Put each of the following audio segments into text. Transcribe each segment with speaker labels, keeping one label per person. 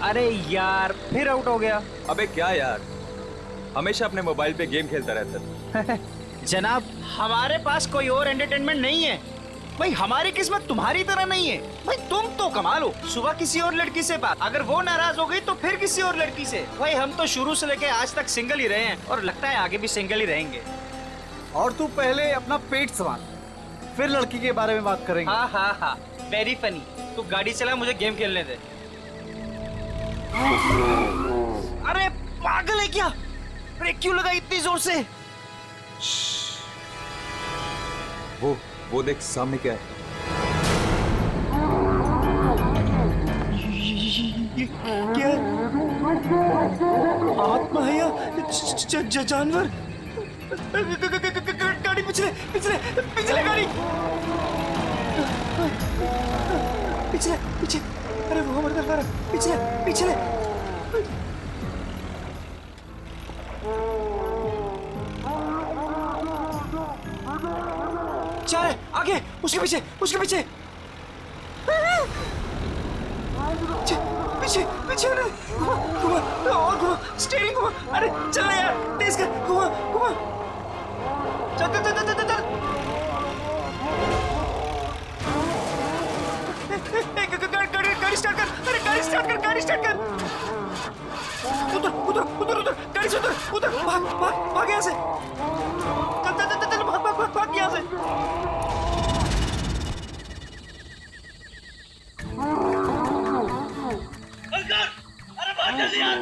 Speaker 1: अरे यार फिर आउट हो गया।
Speaker 2: अबे क्या यार, हमेशा अपने मोबाइल पे गेम खेलता रहता है।
Speaker 1: जनाब हमारे पास कोई और एंटरटेनमेंट नहीं है भाई, हमारी किस्मत तुम्हारी तरह नहीं है भाई। तुम तो कमाल हो, सुबह किसी और लड़की से बात, अगर वो नाराज हो गई तो फिर किसी और लड़की से। भाई हम तो शुरू से लेके आज तक सिंगल ही रहे हैं और लगता है आगे भी सिंगल ही रहेंगे।
Speaker 3: और तू पहले अपना पेट संभाल, फिर लड़की के बारे में बात करेंगे।
Speaker 1: हाँ हाँ हाँ, वेरी फनी। तू गाड़ी चला, मुझे गेम खेलने दे। अरे पागल है क्या, ब्रेक क्यों लगा इतनी जोर से?
Speaker 2: वो देख सामने क्या है।
Speaker 1: क्या आत्मा है या जानवर? गाड़ी पिछले पिछले पिछले गाड़ी पिछले पीछे। अरे वो हमारे तरफ आ रहा है, पिछले पिछले। चल आगे, उसके पीछे उसके पीछे पीछे पीछे। घुमा घुमा और घुमा, स्टीयरिंग घुमा। अरे चल यार, तेज कर, घुमा घुमा। चल चल चल चल चल। गाड़ी स्टार्ट कर, अरे गाड़ी स्टार्ट कर, गाड़ी स्टार्ट कर। उधर उधर उधर उधर, गाड़ी से उधर उधर, भाग भाग भाग यहाँ से। चल चल चल चल, भाग भाग भाग भाग यहाँ से। अरे भाग जल्दी यार।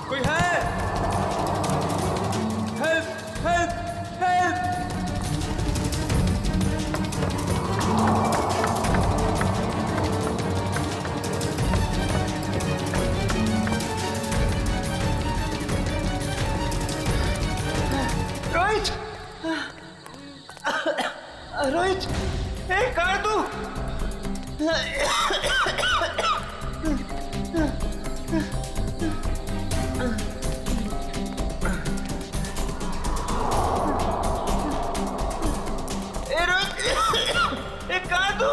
Speaker 2: कोई है? Help help help!
Speaker 1: Rohit, Rohit, कहाँ है तू? रोहित, कहाँ है तू?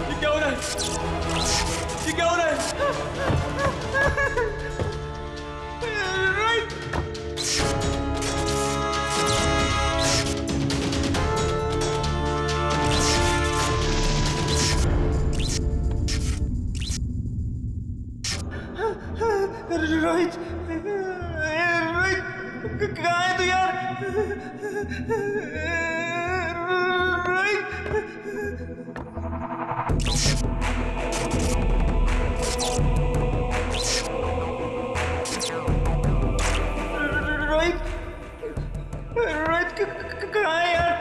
Speaker 2: ये क्या हो रहा है? ये क्या हो रहा है?
Speaker 1: रोहित, रोहित कहाँ है तू यार? रोहित, रोहित कहाँ है यार?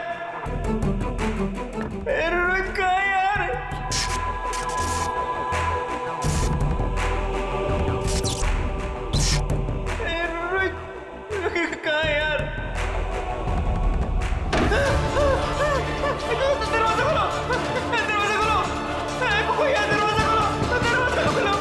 Speaker 1: रोहित कहाँ है यार? रोहित कहाँ है यार? दरवाजा खोलो, दरवाजा खोलो, कोई है? दरवाजा खोलो, दरवाजा खोलो।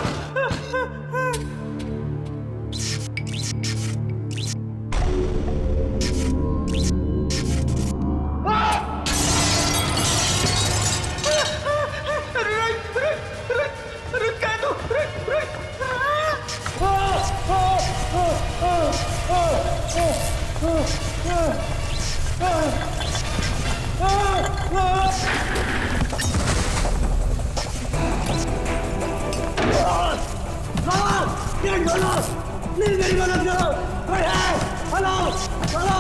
Speaker 3: गेट खोलो, प्लीज मेरी मदद करो, कोई है? हेलो हेलो,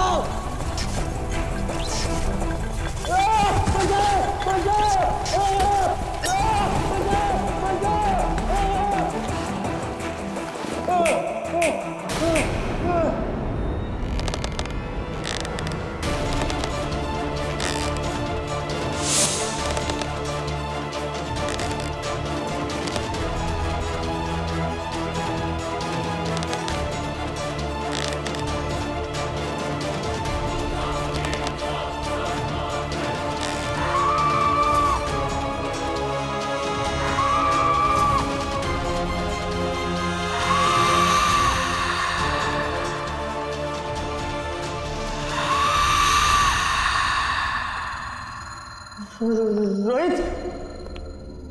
Speaker 3: रोहित,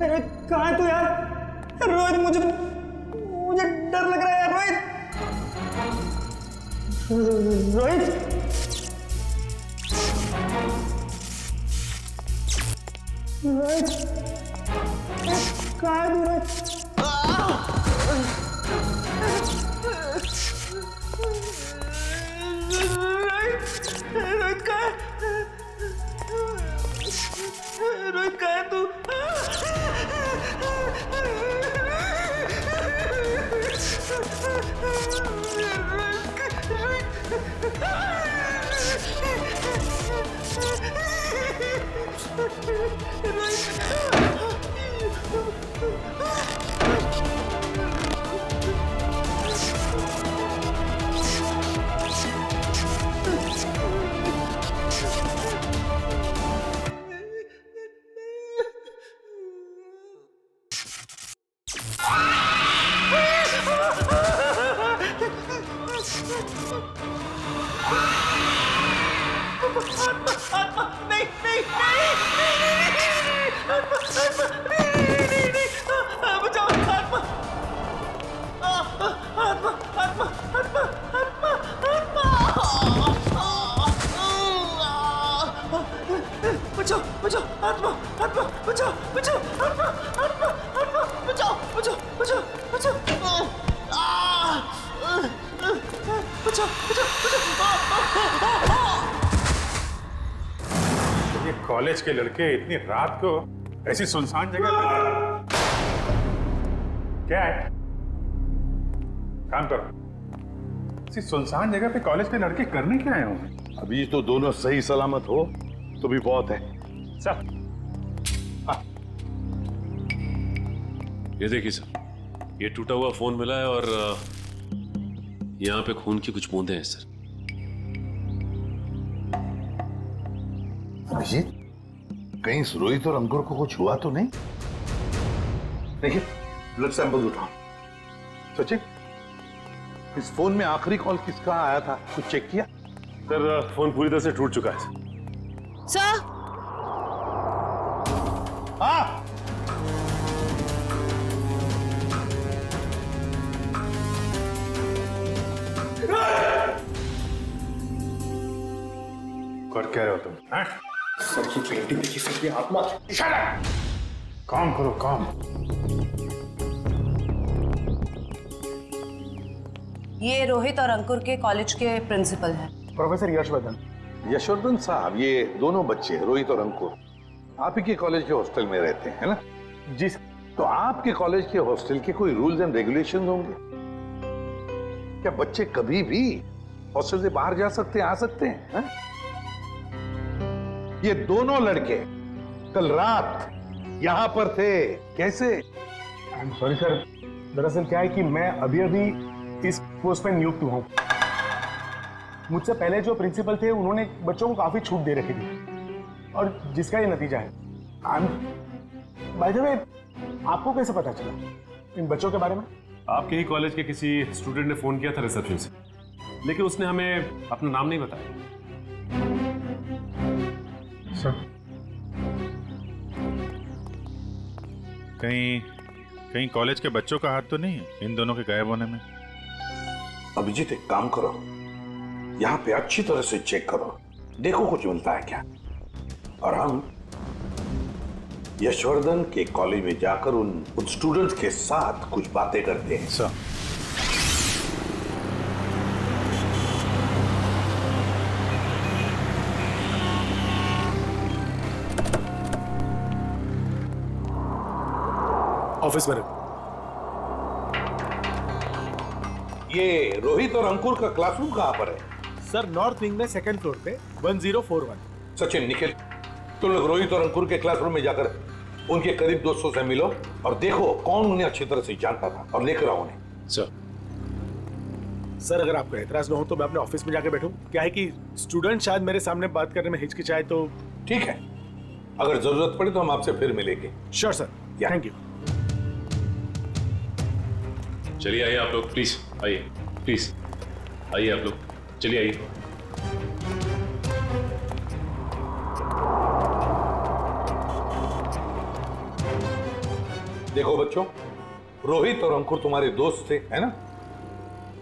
Speaker 3: रोहित कहाँ है तू यार? रोहित मुझे डर लग रहा है यार। रोहित, रोहित, रोहित, कहाँ है तू रोहित? रोहित कहाँ है? रोहित कहाँ है तू?
Speaker 4: ये कॉलेज के लड़के इतनी रात को ऐसी सुनसान जगह पर क्या है? काम करो। ऐसी सुनसान जगह पे कॉलेज के लड़के करने क्या आए होंगे?
Speaker 5: अभी तो दोनों सही सलामत हो तो भी बहुत है।
Speaker 4: सर,
Speaker 6: ये देखिए सर, ये टूटा हुआ फोन मिला है और यहाँ पे खून की कुछ बूंदें हैं सर।
Speaker 5: अभिजीत, कहीं रोहित और अंकुर को कुछ हुआ तो नहीं? देखिए, ब्लड सैंपल उठाओ। सचिन, इस फोन में आखिरी कॉल किसका आया था, कुछ चेक किया?
Speaker 6: सर, फोन पूरी तरह से टूट चुका है
Speaker 7: सर।
Speaker 5: हाँ,
Speaker 4: कर क्या रहे हो तुम? हाँ?
Speaker 3: सर की पेंटिंग देखी, सर की आत्मा।
Speaker 4: काम करो, काम।
Speaker 7: ये रोहित और अंकुर के कॉलेज के प्रिंसिपल हैं।
Speaker 3: प्रोफेसर यशवर्धन।
Speaker 5: यशवर्धन साहब, ये दोनों बच्चे रोहित और अंकुर आप ही के कॉलेज के हॉस्टल में रहते हैं, है ना?
Speaker 3: जी सर।
Speaker 5: तो आपके कॉलेज के हॉस्टल के कोई रूल्स एंड रेगुलेशंस होंगे क्या? बच्चे कभी भी हॉस्टल से बाहर जा सकते हैं, आ सकते हैं, है? ये दोनों लड़के कल रात यहां पर थे, कैसे?
Speaker 3: सॉरी सर, दरअसल क्या है कि मैं अभी अभी इस पोस्ट पर नियुक्त हुआ हूं। मुझसे पहले जो प्रिंसिपल थे उन्होंने बच्चों को काफी छूट दे रखी थी और जिसका ये नतीजा है। बाय द वे, आपको कैसे पता चला इन बच्चों के बारे में?
Speaker 6: आपके ही कॉलेज के किसी स्टूडेंट ने फोन किया था रिसेप्शन से, लेकिन उसने हमें अपना नाम नहीं बताया।
Speaker 4: सर, कहीं कॉलेज के बच्चों का हाथ तो नहीं है इन दोनों के गायब होने में?
Speaker 5: अभिजीत, एक काम करो, यहाँ पे अच्छी तरह से चेक करो, देखो कुछ मिलता है क्या। और हम यशवर्धन के कॉलेज में जाकर उन स्टूडेंट्स के साथ कुछ बातें करते हैं।
Speaker 4: सर,
Speaker 3: ऑफिस में रख।
Speaker 5: ये रोहित और अंकुर का क्लासरूम कहाँ पर है?
Speaker 3: सर नॉर्थ विंग में सेकंड फ्लोर पे 1041।
Speaker 5: सचिन, निखिल, तुम लोग रोहित और अंकुर के क्लासरूम में जाकर उनके करीब दोस्तों से मिलो और देखो कौन उन्हें अच्छी तरह से जानता था और लेकर आओ उन्हें।
Speaker 3: सर अगर आपको एतराज ना हो तो मैं अपने ऑफिस में जाके बैठूं? क्या है कि स्टूडेंट शायद मेरे सामने बात करने में हिचकिचाए तो।
Speaker 5: ठीक है, अगर जरूरत पड़े तो हम आपसे फिर मिलेंगे।
Speaker 3: Sure sir, thank you.
Speaker 6: चलिए आइए आप लोग, प्लीज आइए, प्लीज आइए आप लोग, चलिए आइए।
Speaker 5: देखो बच्चों, रोहित और अंकुर तुम्हारे दोस्त थे, है ना?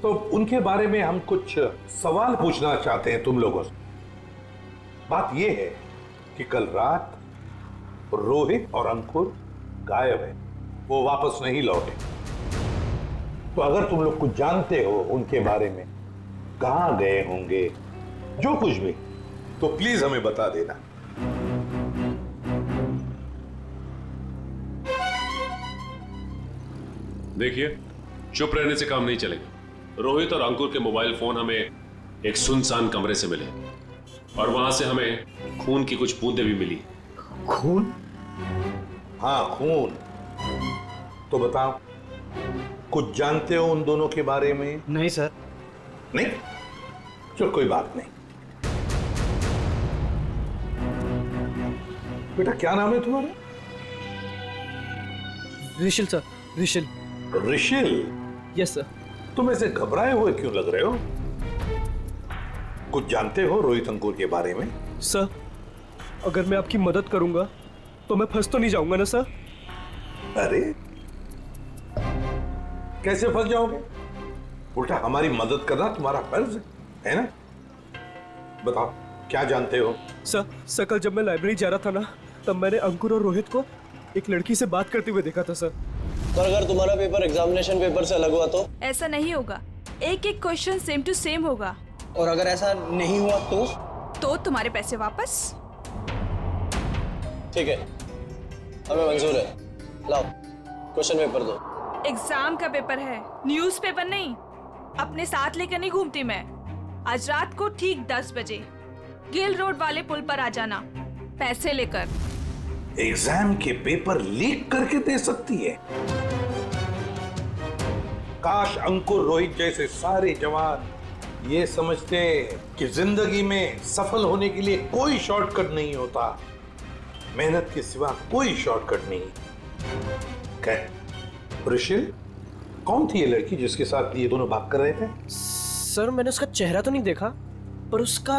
Speaker 5: तो उनके बारे में हम कुछ सवाल पूछना चाहते हैं तुम लोगों से। बात यह है कि कल रात रोहित और अंकुर गायब है, वो वापस नहीं लौटे। तो अगर तुम लोग कुछ जानते हो उनके बारे में, कहां गए होंगे, जो कुछ भी, तो प्लीज हमें बता देना।
Speaker 6: देखिए, चुप रहने से काम नहीं चलेगा। रोहित और अंकुर के मोबाइल फोन हमें एक सुनसान कमरे से मिले और वहां से हमें खून की कुछ बूंदें भी मिली।
Speaker 3: खून?
Speaker 5: हाँ, खून। तो बताओ, कुछ जानते हो उन दोनों के बारे में?
Speaker 1: नहीं सर।
Speaker 5: नहीं? चलो कोई बात नहीं। बेटा क्या नाम है तुम्हारा?
Speaker 8: Rishil sir, Rishil.
Speaker 5: Rishil?
Speaker 8: Yes sir.
Speaker 5: तुम ऐसे घबराए हुए क्यों लग रहे हो? कुछ जानते हो रोहित अंकुर के बारे में?
Speaker 8: सर, अगर मैं आपकी मदद करूंगा तो मैं फंस तो नहीं जाऊंगा ना सर?
Speaker 5: अरे कैसे फंस जाओगे? उल्टा हमारी मदद करना तुम्हारा फर्ज है ना? बताओ क्या जानते हो?
Speaker 8: सर कल जब मैं लाइब्रेरी जा रहा था ना, तब मैंने अंकुर और रोहित को एक लड़की से बात करते हुए देखा था सर।
Speaker 9: पर अगर तुम्हारा पेपर एग्जामिनेशन पेपर से अलग हुआ तो?
Speaker 10: ऐसा नहीं होगा, एक एक क्वेश्चन सेम टू सेम होगा।
Speaker 9: और अगर ऐसा नहीं हुआ तो
Speaker 10: तुम्हारे पैसे वापस।
Speaker 9: ठीक है, हमें मंजूर है। लाओ क्वेश्चन पेपर दो।
Speaker 10: एग्जाम का पेपर है, न्यूज़ पेपर नहीं। अपने साथ लेकर नहीं घूमती मैं। आज रात को ठीक 10 बजे गिल रोड वाले पुल पर आ जाना, पैसे लेकर।
Speaker 5: एग्जाम के पेपर लीक करके दे सकती है? काश अंकुर रोहित जैसे सारे जवान ये समझते कि जिंदगी में सफल होने के लिए कोई शॉर्टकट नहीं होता, मेहनत के सिवा कोई शॉर्टकट नहीं। ऋषिल, कौन थी ये लड़की जिसके साथ ये दोनों बात कर रहे थे?
Speaker 8: सर मैंने उसका चेहरा तो नहीं देखा, पर उसका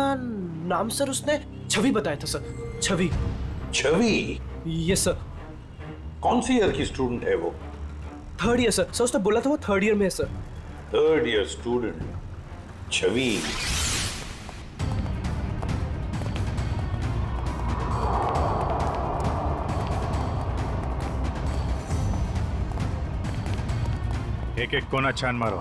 Speaker 8: नाम सर उसने छवि बताया था sir. Chhavi.
Speaker 5: Chhavi?
Speaker 8: Yes sir.
Speaker 5: कौन सी ईयर की स्टूडेंट है वो?
Speaker 8: Third year sir. उसने बोला था वो थर्ड ईयर में है sir.
Speaker 5: Third year student Chhavi.
Speaker 4: एक एक कोना छान मारो,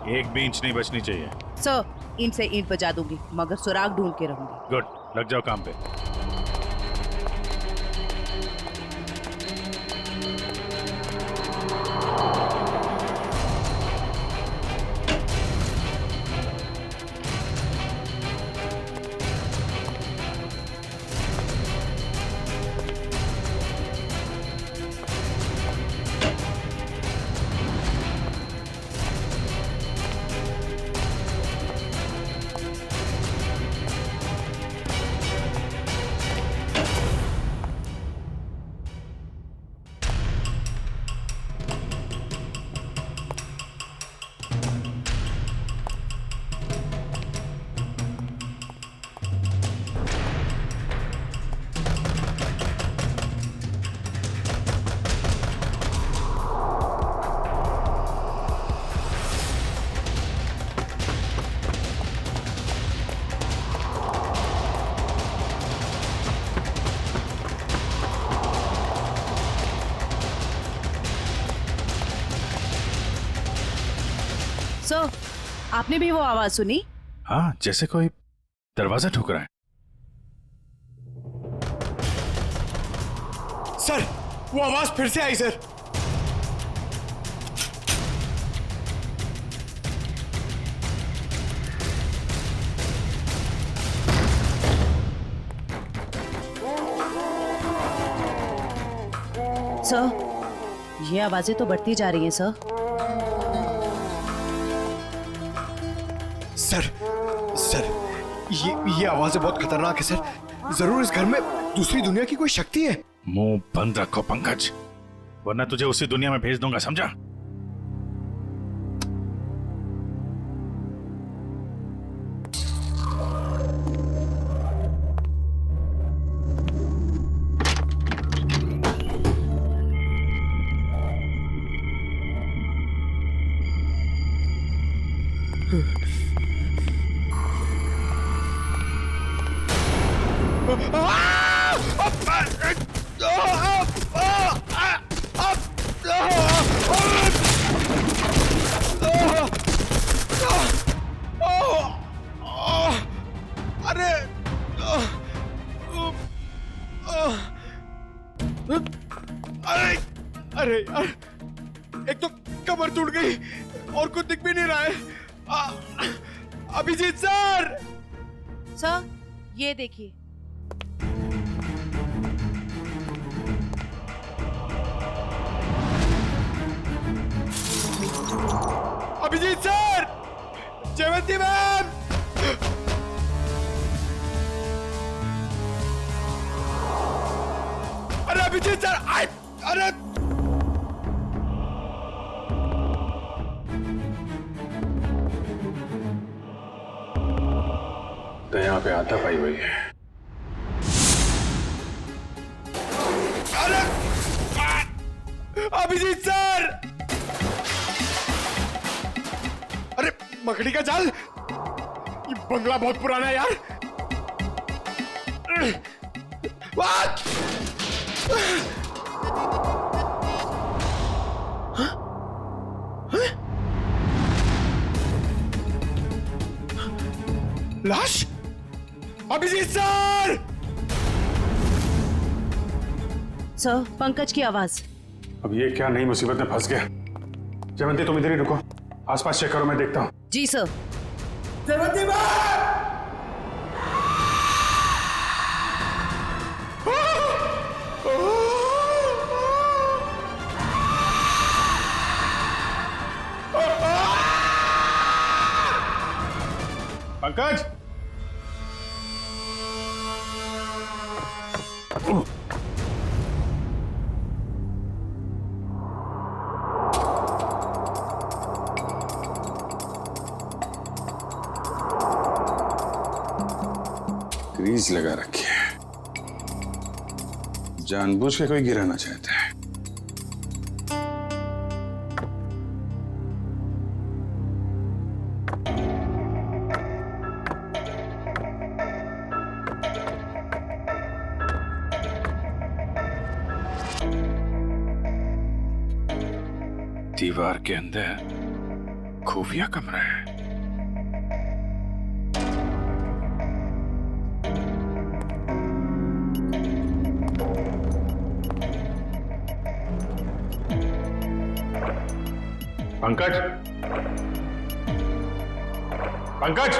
Speaker 4: एक भी इंच नहीं बचनी चाहिए।
Speaker 7: सर, ईंट से ईंट बजा दूंगी, मगर सुराग ढूंढ के रहूंगी।
Speaker 4: गुड, लग जाओ काम पे।
Speaker 7: सर, आपने भी वो आवाज सुनी?
Speaker 4: हाँ, जैसे कोई दरवाजा ठोक रहा है।
Speaker 3: सर, वो आवाज फिर से आई सर।
Speaker 7: सर, ये आवाजें तो बढ़ती जा रही हैं सर।
Speaker 11: सर, ये आवाजें बहुत खतरनाक है सर। जरूर इस घर में दूसरी दुनिया की कोई शक्ति है।
Speaker 4: मुंह बंद रखो पंकज, वरना तुझे उसी दुनिया में भेज दूंगा, समझा?
Speaker 11: अरे यार, एक तो कमर टूट गई और कुछ दिख भी नहीं रहा है। अभिजीत सर!
Speaker 7: सर, ये देखिए।
Speaker 11: अभिजीत सर! जयवंती मैम! अरे अभिजीत सर! अरे
Speaker 4: तो यहाँ पे आता पाई हुई है।
Speaker 11: अरे अभिजीत सर! अरे मकड़ी का जाल! ये बंगला बहुत पुराना है यार। What? लाश? अभिजीत सर!
Speaker 7: सर, पंकज की आवाज।
Speaker 4: अब ये क्या नई मुसीबत में फंस गया? जयवंती तुम इधर ही रुको, आसपास चेक करो, मैं देखता हूँ।
Speaker 7: जी sir.
Speaker 11: Jaywanti ma'am!
Speaker 4: Pankaj! Grease लगा रखी है, जानबूझ के कोई गिराना चाहता है। दीवार के अंदर खुफिया कमरा है। पंकज! पंकज!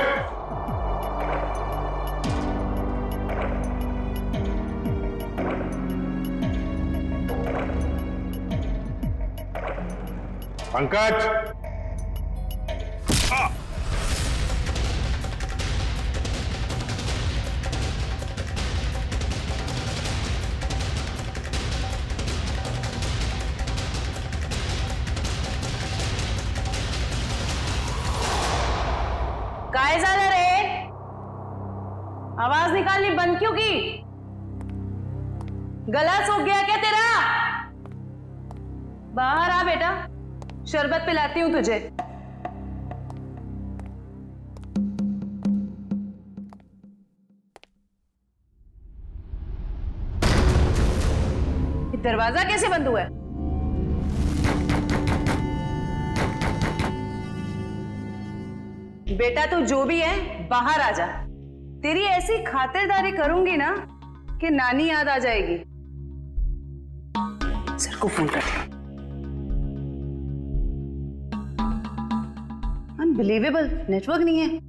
Speaker 4: पंकज!
Speaker 7: काय झालं रे? आवाज निकालनी बंद क्यों की? गला सूख गया क्या तेरा? बाहर आ बेटा, शरबत पिलाती हूं तुझे। दरवाजा कैसे बंद हुआ है? बेटा तू जो भी है बाहर आ जा। तेरी ऐसी खातिरदारी करूंगी ना कि नानी याद आ जाएगी। सर को फोन कर। अनबिलीवेबल, नेटवर्क नहीं है।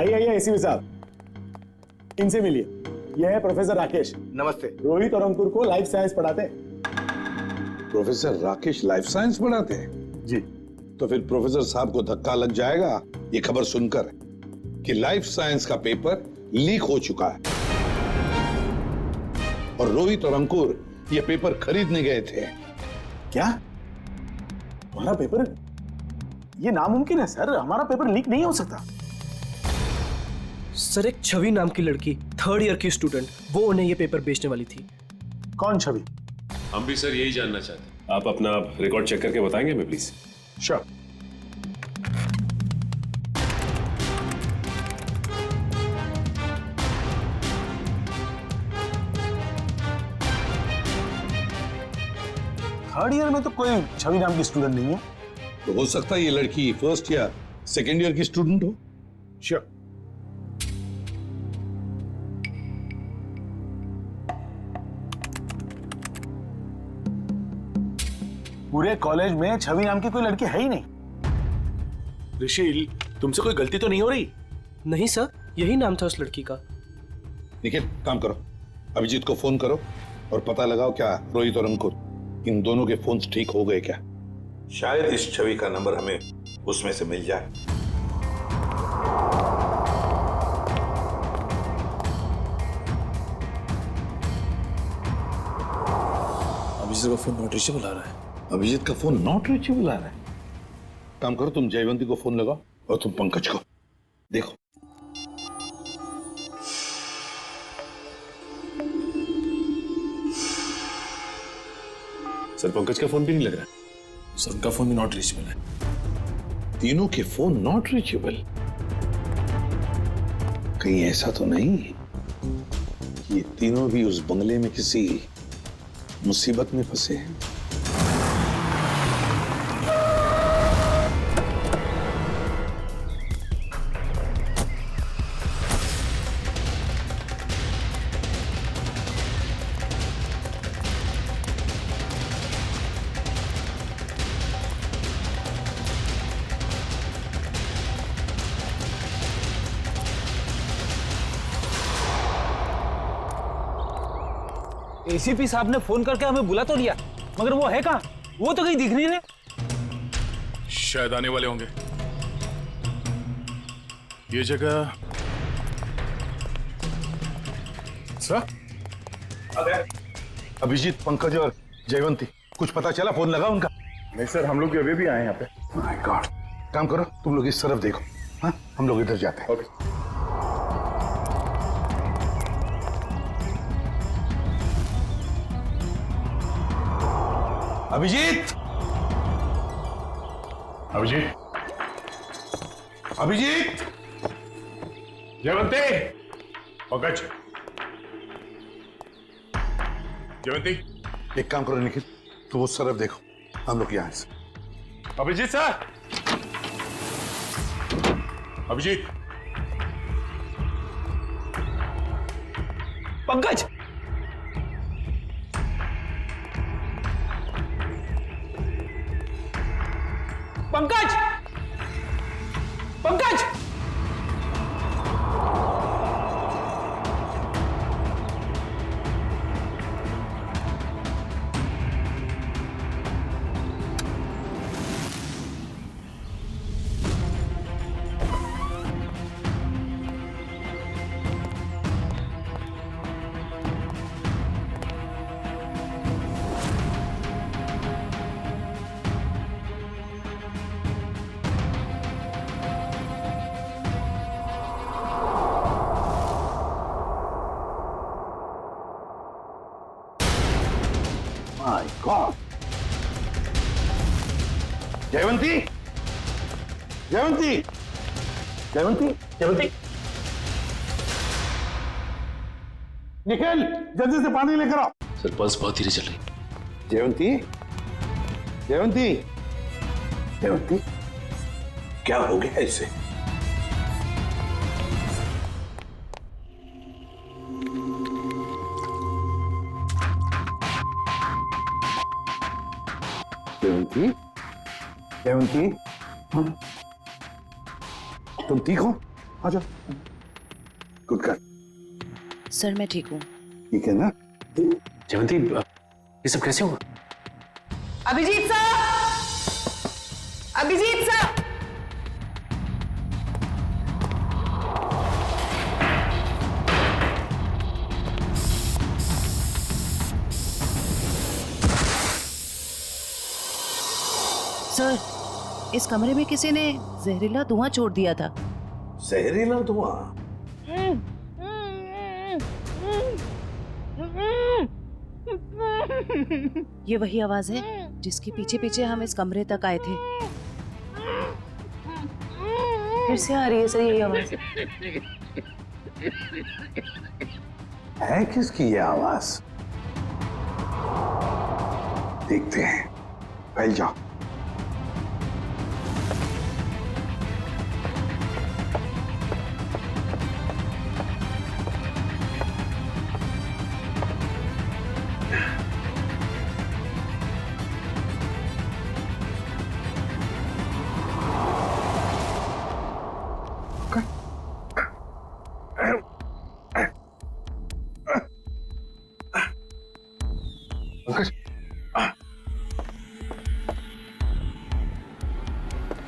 Speaker 3: आइए एसीपी साहब, इनसे मिलिए। यह है प्रोफेसर राकेश।
Speaker 5: नमस्ते।
Speaker 3: रोहित और अंकुर को लाइफ साइंस पढ़ाते हैं।
Speaker 5: प्रोफेसर राकेश लाइफ साइंस पढ़ाते हैं?
Speaker 3: जी।
Speaker 5: तो फिर प्रोफेसर साहब को धक्का लग जाएगा ये खबर सुनकर कि लाइफ साइंस का पेपर लीक हो चुका है और रोहित और अंकुर ये पेपर खरीदने गए थे।
Speaker 3: क्या? हमारा पेपर? ये नामुमकिन है सर, हमारा पेपर लीक नहीं हो सकता।
Speaker 8: सर, एक छवि नाम की लड़की, 3rd ईयर की स्टूडेंट, वो उन्हें ये पेपर बेचने वाली थी।
Speaker 3: कौन छवि?
Speaker 6: हम भी सर यही जानना चाहते हैं। आप अपना रिकॉर्ड चेक करके बताएंगे हमें प्लीज?
Speaker 3: श्योर। थर्ड ईयर में तो कोई छवि नाम की स्टूडेंट नहीं है।
Speaker 5: तो हो सकता है ये लड़की 1st या 2nd ईयर की स्टूडेंट हो।
Speaker 3: श्योर। पूरे कॉलेज में छवि नाम की कोई लड़की है ही नहीं।
Speaker 11: ऋषि, तुमसे कोई गलती तो नहीं हो रही?
Speaker 8: नहीं सर, यही नाम था उस लड़की का।
Speaker 5: निखिल, काम करो, अभिजीत को फोन करो और पता लगाओ क्या रोहित और अंकुर इन दोनों के फोन्स ठीक हो गए क्या। शायद इस छवि का नंबर हमें उसमें से मिल जाए।
Speaker 11: अभिजीत का फोन नॉट रीचेबल आ रहा है।
Speaker 5: अभिजीत का फोन नॉट रीचेबल आ रहा है। काम करो, तुम जयवंती को फोन लगाओ और तुम पंकज को देखो।
Speaker 6: सर, पंकज का फोन भी नहीं लग रहा।
Speaker 11: सर, उनका फोन भी नॉट रीचेबल है।
Speaker 5: तीनों के फोन नॉट रीचेबल। कहीं ऐसा तो नहीं कि ये तीनों भी उस बंगले में किसी मुसीबत में फंसे हैं?
Speaker 1: एसीपी साहब ने फोन करके हमें बुला तो लिया, मगर वो है कहाँ? वो तो कहीं दिख नहीं रहे।
Speaker 11: शायद आने वाले होंगे। ये जगह सर?
Speaker 5: अभिजीत, पंकज और जयवंती, कुछ पता चला? फोन लगा उनका?
Speaker 3: नहीं सर, हम लोग अभी भी आए यहाँ पे।
Speaker 5: My God. काम करो, तुम लोग इस तरफ देखो, हाँ, हम लोग इधर जाते हैं।
Speaker 3: ओके।
Speaker 5: अभिजीत,
Speaker 4: अभिजीत,
Speaker 5: अभिजीत,
Speaker 4: जयवंती, पंकज, जयवंती।
Speaker 5: एक काम करो निखिल, तुम उस तरफ देखो, हम लोग यहाँ से।
Speaker 4: Abhijit sir, Abhijit,
Speaker 1: Pankaj, Pankaj, Pankaj,
Speaker 5: my God. Jayvanti, Jayvanti, Jayvanti, Jayvanti, Nikhil, जल्दी से पानी लेकर आओ।
Speaker 6: सर, पल्स बहुत धीरे चल रही।
Speaker 5: जयवंती, जयवंती, जयवंती, क्या हो गया इसे? जयवंती, जयवंती, तुम ठीक हो? आजा। Good girl.
Speaker 7: सर मैं ठीक हूँ।
Speaker 5: ठीक है ना?
Speaker 9: जयवंती ये सब कैसे हुआ?
Speaker 7: अभिजीत साहब, अभिजीत साहब। सर, इस कमरे में किसी ने जहरीला धुआं छोड़ दिया था।
Speaker 5: जहरीला धुआं?
Speaker 7: ये वही आवाज है जिसके पीछे पीछे हम इस कमरे तक आए थे। फिर से आ रही है सर यही आवाज।
Speaker 5: है किसकी ये आवाज? देखते हैं। फैल जाओ।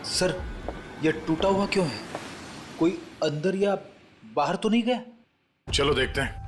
Speaker 1: सर, ये टूटा हुआ क्यों है? कोई अंदर या बाहर तो नहीं गया?
Speaker 4: चलो देखते हैं।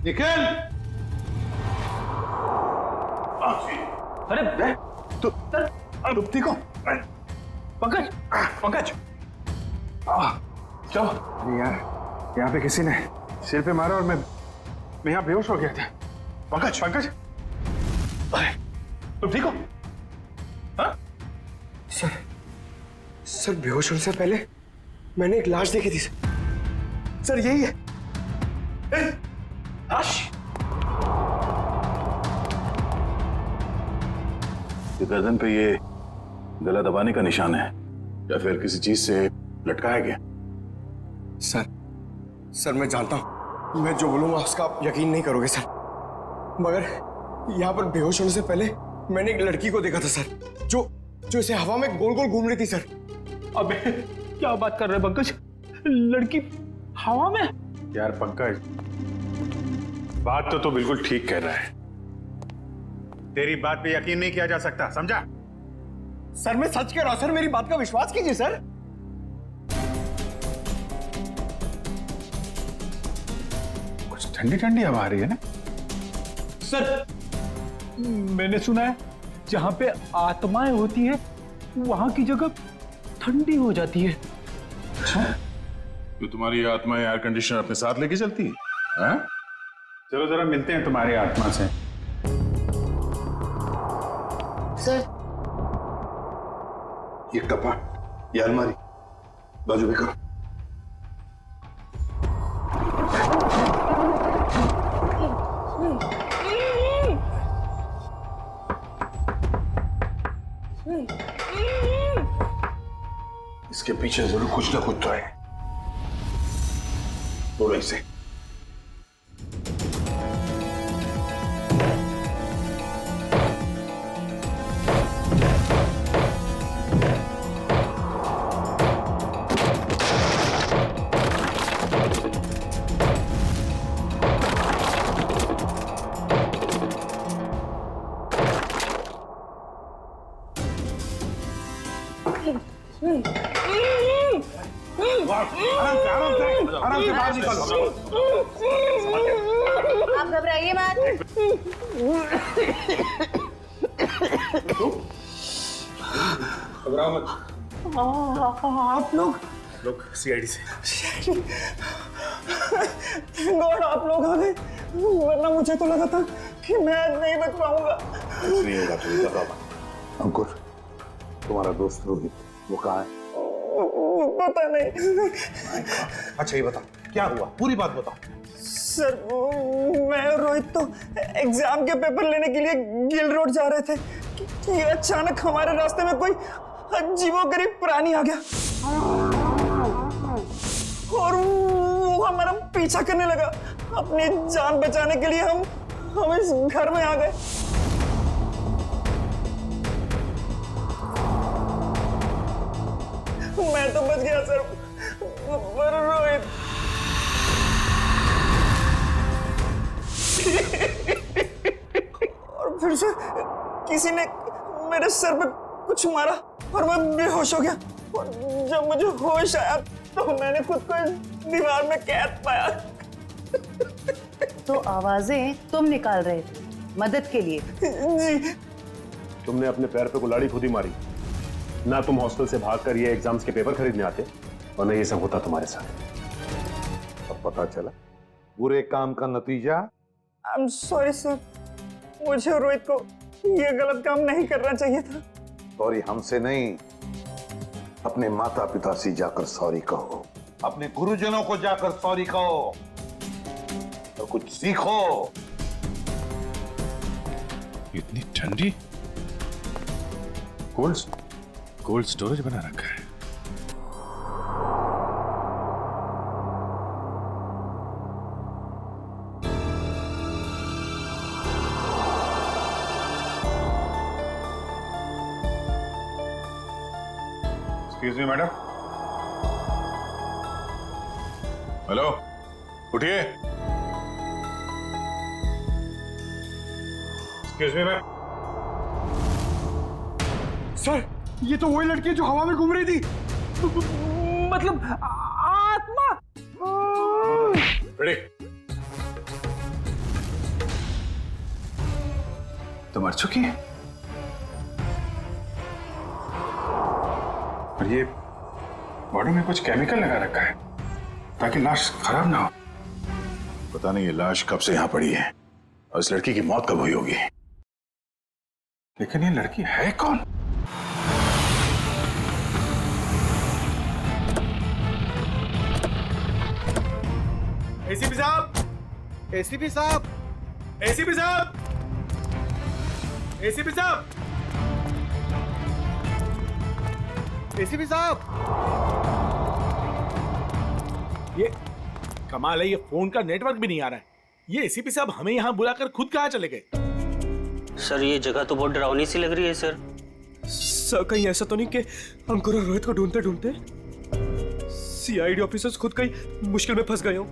Speaker 5: निखिल!
Speaker 8: अरे
Speaker 5: तो रुपती को
Speaker 8: पंकज, पंकज,
Speaker 3: चलो। यार, यहाँ पे किसी ने सिर पे मारा और मैं यहाँ बेहोश हो गया था।
Speaker 4: पंकज, पंकज,
Speaker 3: तुम ठीक हो? हाँ? सर बेहोश होने से पहले मैंने एक लाश देखी थी सर, यही है। लाश?
Speaker 4: ये गर्दन पे ये गला दबाने का निशान है या फिर किसी चीज से लटकाया गया?
Speaker 3: सर मैं जानता हूँ, मैं जो बोलूंगा उसका आप यकीन नहीं करोगे सर, मगर यहाँ पर बेहोश होने से पहले मैंने एक लड़की को देखा था सर, जो इसे हवा में गोल गोल घूम रही थी सर।
Speaker 8: अबे क्या बात कर रहे हैं पंकज? लड़की हवा में?
Speaker 4: यार पंकज, बात तो तू बिल्कुल ठीक कह रहा है। तेरी बात पे यकीन नहीं किया जा सकता, समझा?
Speaker 3: सर मैं सच कह रहा हूं सर, मेरी बात का विश्वास कीजिए सर।
Speaker 4: कुछ ठंडी ठंडी हवा आ रही है ना?
Speaker 8: सर मैंने सुना है जहां पे आत्माएं होती है वहां की जगह ठंडी हो जाती है।
Speaker 4: तो तुम्हारी आत्मा एयर कंडीशनर अपने साथ लेके चलती है? हाँ? चलो जरा मिलते हैं तुम्हारी आत्मा से।
Speaker 7: सर,
Speaker 5: ये कपाट, ये अलमारी बाजू में करो। इसके पीछे जरूर कुछ ना कुछ तो है। बोलो इसे। आराम से, आराम से, आराम
Speaker 7: आप घबराइए मत।
Speaker 4: घबराओ मत।
Speaker 3: आप लोग
Speaker 4: सीआईडी से।
Speaker 3: गॉड आप लोग आ गए, वरना मुझे तो लगा था कि मैं आज नहीं बच पाऊंगा।
Speaker 5: नहीं होगा, तुम घबराओ मत। अंकुर, तुम्हारा दोस्त रोहित वो कहाँ है?
Speaker 3: पता नहीं।
Speaker 5: अच्छा ये बताओ क्या हुआ, पूरी बात बताओ।
Speaker 3: सर मैं और रोहित तो एग्जाम के पेपर लेने के लिए गिल रोड जा रहे थे कि अचानक हमारे रास्ते में कोई अजीबोगरीब प्राणी आ गया और वो हमारा पीछा करने लगा। अपनी जान बचाने के लिए हम इस घर में आ गए। मैं तो बच गया सर, पर रोहित और फिर से किसी ने मेरे सर पे कुछ मारा और मैं बेहोश हो गया। और जब मुझे होश आया तो मैंने खुद को इस दीवार में कैद पाया।
Speaker 7: तो आवाजें तुम निकाल रहे थे मदद के लिए?
Speaker 3: जी। तुमने अपने पैर पे कुल्हाड़ी खुद ही मारी ना। तुम हॉस्टल से भागकर ये एग्जाम्स के पेपर खरीदने आते और न ये सब होता तुम्हारे साथ।
Speaker 5: अब पता चला बुरे काम का नतीजा।
Speaker 3: आई एम सॉरी सर, मुझे और रोहित को ये गलत काम नहीं करना चाहिए था।
Speaker 5: सॉरी हमसे नहीं, अपने माता पिता से जाकर सॉरी कहो, अपने गुरुजनों को जाकर सॉरी कहो और कुछ सीखो।
Speaker 4: इतनी ठंडी कोल्ड स्टोरेज बना रखा है। Excuse me madam. हेलो, उठिए। Excuse me ma'am.
Speaker 11: सर ये तो वही लड़की है जो हवा में घूम रही थी, मतलब आत्मा।
Speaker 4: रेडी? तो मर चुकी है और ये बॉडी में कुछ केमिकल लगा रखा है ताकि लाश खराब ना हो। पता नहीं ये लाश कब से यहां पड़ी है और इस लड़की की मौत कब हुई होगी। लेकिन ये लड़की है कौन?
Speaker 11: एसीपी साहब, एसीपी साहब, एसीपी साहब, एसीपी साहब, एसीपी साहब। ये कमाल है, ये फोन का नेटवर्क भी नहीं आ रहा है। ये एसीपी साहब हमें यहाँ बुलाकर खुद कहाँ चले गए?
Speaker 9: सर ये जगह तो बहुत डरावनी सी लग रही है सर।
Speaker 11: सर कहीं ऐसा तो नहीं कि अंकुर और रोहित को ढूंढते ढूंढते सीआईडी ऑफिसर्स खुद कहीं मुश्किल में फंस गए हो?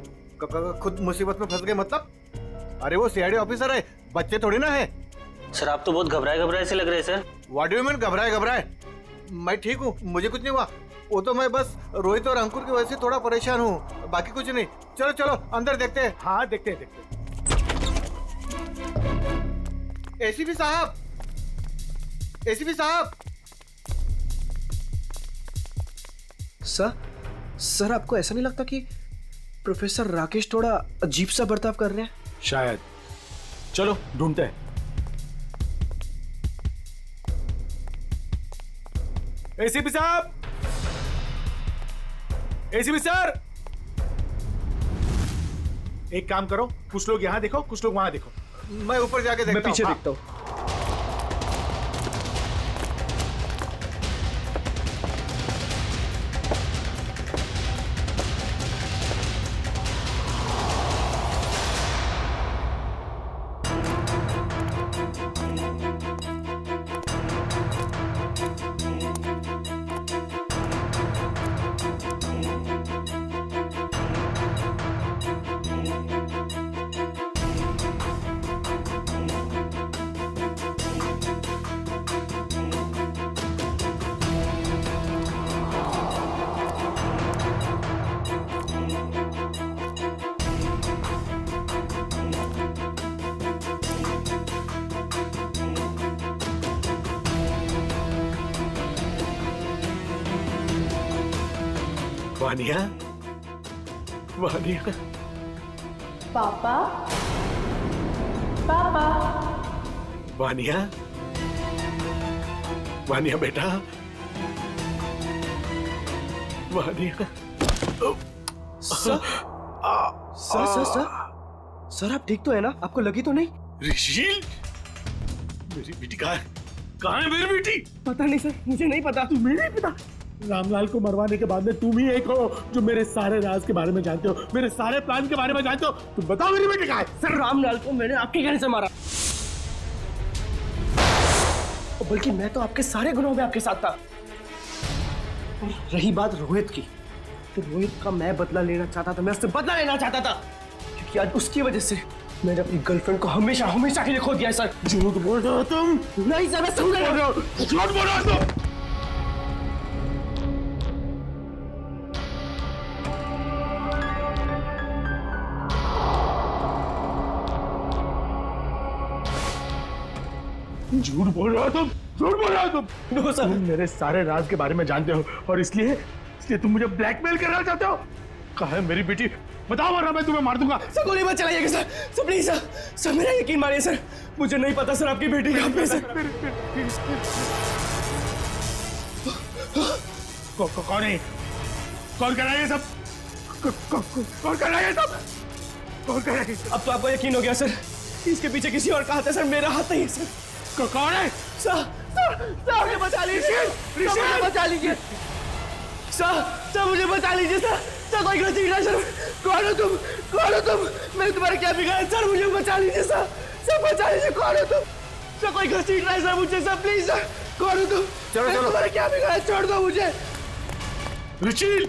Speaker 12: खुद मुसीबत में फंस गए मतलब? अरे वो सीआईडी ऑफिसर है, बच्चे थोड़ी ना है।
Speaker 9: सर आप तो बहुत घबराए से लग रहे हैं sir.
Speaker 12: What do you mean घबराए? मैं ठीक हूँ, मुझे कुछ नहीं हुआ। वो तो मैं बस रोहित और अंकुर की वजह से थोड़ा परेशान हूँ, बाकी कुछ नहीं। चलो चलो अंदर देखते हैं।
Speaker 11: हाँ देखते हैं।
Speaker 12: एसीपी साहब, एसीपी साहब।
Speaker 11: सर आपको ऐसा नहीं लगता कि प्रोफेसर राकेश थोड़ा अजीब सा बर्ताव कर रहे हैं? शायद। चलो ढूंढते हैं। एसीपी साहब, एसीपी सर, एक काम करो, कुछ लोग यहां देखो, कुछ लोग वहां देखो।
Speaker 12: मैं ऊपर जाके देखता हूं।
Speaker 11: मैं पीछे
Speaker 12: हाँ।
Speaker 11: देखता हूं।
Speaker 3: वानिया, वानिया,
Speaker 10: पापा, पापा,
Speaker 3: वानिया, वानिया बेटा, Vaniya.
Speaker 11: Sir sir sir sir sir आप ठीक तो है ना? आपको लगी तो नहीं?
Speaker 3: ऋषिल, मेरी बेटी कहाँ है? कहाँ है मेरी बेटी?
Speaker 11: पता नहीं सर, मुझे नहीं पता। तुम्हें नहीं पता? रामलाल को मरवाने के बाद में तुम ही एक हो जो मेरे सारे राज के बारे में जानते हो, मेरे सारे प्लान के बारे में जानते हो। तुम बताओ मेरी बेटी कहाँ है? सर रामलाल को मैंने आपके कहने से मारा, बल्कि मैं तो आपके सारे गुनाहों में आपके साथ था। रही बात रोहित की, तो रोहित का मैं बदला लेना चाहता था, मैं उससे बदला लेना चाहता था, क्योंकि आज उसकी वजह से मैंने अपनी गर्लफ्रेंड को हमेशा हमेशा के लिए खो दिया है। सर झूठ बोल रहे हो तुम। नहीं सर, मैं समझ रहा हूं, झूठ बोल रहे हो तुम। झूठ बोल रहे हो तुम, झूठ बोल रहे हो तुम। नो सर, तुम मेरे सारे राज के बारे में जानते हो और इसलिए तुम मुझे ब्लैकमेल करना चाहते हो। कहाँ है मेरी बेटी? बताओ वरना मैं तुम्हें मार दूंगा। सर गोली मत चलाइएगा sir, sir please sir, sir मेरा यकीन मानिए सर, मुझे नहीं पता सर आपकी बेटी कहाँ पे। सर कौन है? कौन कर रहा है ये सब? कौन कर रहा है ये सब? कौन कर रहा है? अब तो आपको यकीन हो गया सर, इसके पीछे किसी और का हाथ है सर, मेरा हाथ नहीं है सर। कौन है? सर सर मुझे बचा लीजिए, मुझे बचा लीजिए सर, सर मुझे बचा लीजिए सर, सर कोई गलती नहीं सर। कौन हो तुम? कौन हो तुम? मैंने तुम्हारा क्या बिगाड़ा सर? मुझे बचा लीजिए सर, सर बचा लीजिए। कौन हो तुम? सर कोई गलती नहीं सर मुझे सर, प्लीज सर। कौन हो तुम? चलो चलो, तुम्हारा क्या बिगाड़ा? छोड़ दो मुझे। रुचिल,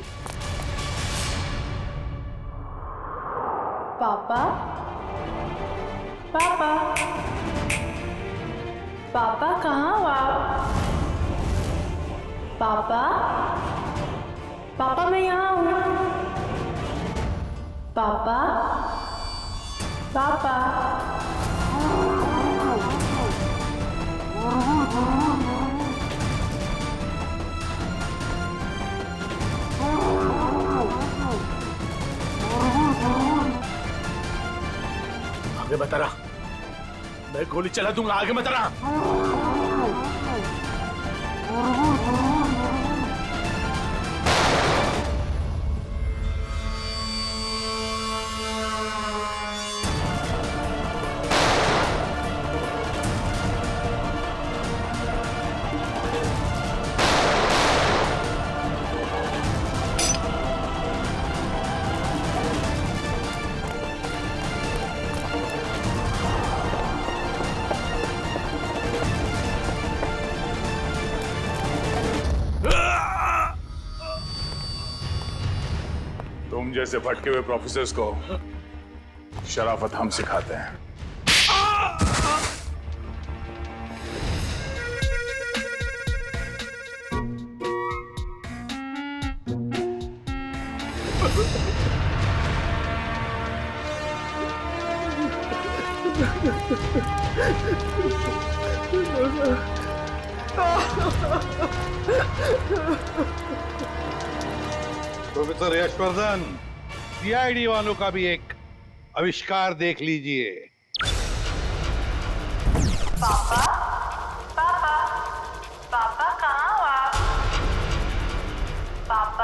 Speaker 10: पापा, पापा, पापा कहाँ हो आप? पापा, पापा मैं यहाँ हूँ। पापा, पापा,
Speaker 3: आगे बता रहा, मैं गोली चला दूंगा। आगे बता रहा।
Speaker 4: तुम जैसे भटके हुए प्रोफेसर्स को शराफत हम सिखाते हैं।
Speaker 5: प्रोफेसर यशवर्धन, सीआईडी वालों का भी एक आविष्कार देख लीजिए।
Speaker 10: पापा, पापा, पापा कहाँ हो आप? पापा,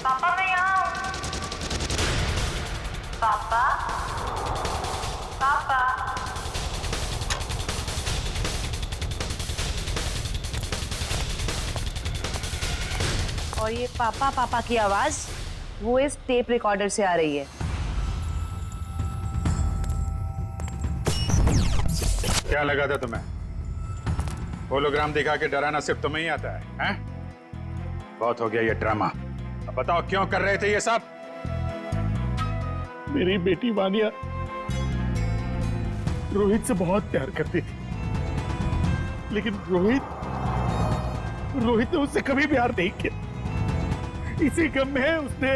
Speaker 10: पापा मैं यहाँ हूँ। पापा, पापा,
Speaker 7: और ये पापा पापा की आवाज वो इस टेप रिकॉर्डर से आ रही है।
Speaker 4: क्या लगा था तुम्हें? होलोग्राम दिखा के डराना सिर्फ तुम्हें ही आता है, हैं? बहुत हो गया ये ड्रामा। अब बताओ क्यों कर रहे थे ये सब?
Speaker 3: मेरी बेटी वानिया रोहित से बहुत प्यार करती थी, लेकिन रोहित ने उससे कभी प्यार नहीं किया। इसी गम में उसने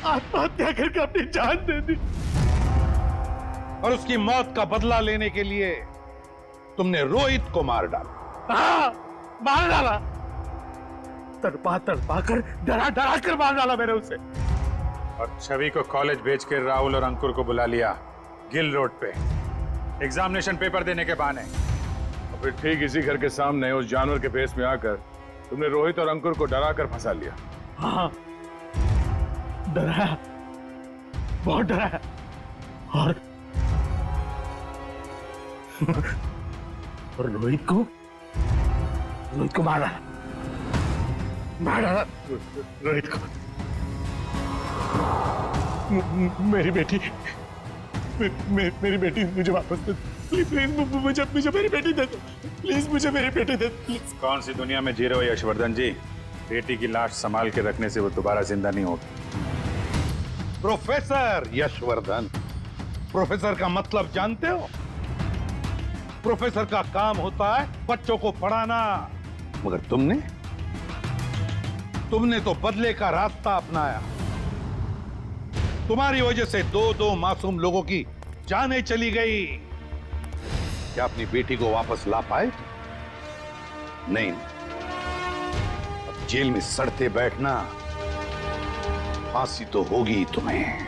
Speaker 3: आत्महत्या करके अपनी जान दे दी।
Speaker 5: और उसकी मौत का बदला लेने के लिए तुमने रोहित को मार डाला।
Speaker 3: हाँ, मार डाला। तड़पा तड़पा कर डरा डरा कर मार डाला मैंने उसे।
Speaker 4: और छवि को कॉलेज भेज के राहुल और अंकुर को बुला लिया गिल रोड पे एग्जामिनेशन पेपर देने के बहाने।
Speaker 5: और फिर ठीक इसी घर के सामने उस जानवर के भेष में आकर तुमने रोहित और अंकुर को डरा कर फंसा लिया।
Speaker 3: हाँ, डराया, बहुत डराया। और रोहित को मार डाला रोहित को। मेरी बेटी मेरी बेटी मुझे वापस दे, प्लीज प्लीज मुझे मेरी बेटी दे दो, प्लीज मुझे मेरी बेटी दे दो प्लीज।
Speaker 4: कौन सी दुनिया में जी रहे हो यशवर्धन जी? बेटी की लाश संभाल के रखने से वो दोबारा जिंदा नहीं होगी।
Speaker 5: प्रोफेसर यशवर्धन, प्रोफेसर का मतलब जानते हो? प्रोफेसर का काम होता है बच्चों को पढ़ाना, मगर तुमने तो बदले का रास्ता अपनाया। तुम्हारी वजह से दो मासूम लोगों की जानें चली गई। क्या अपनी बेटी को वापस ला पाए? नहीं, अब जेल में सड़ते बैठना, फांसी तो होगी तुम्हें।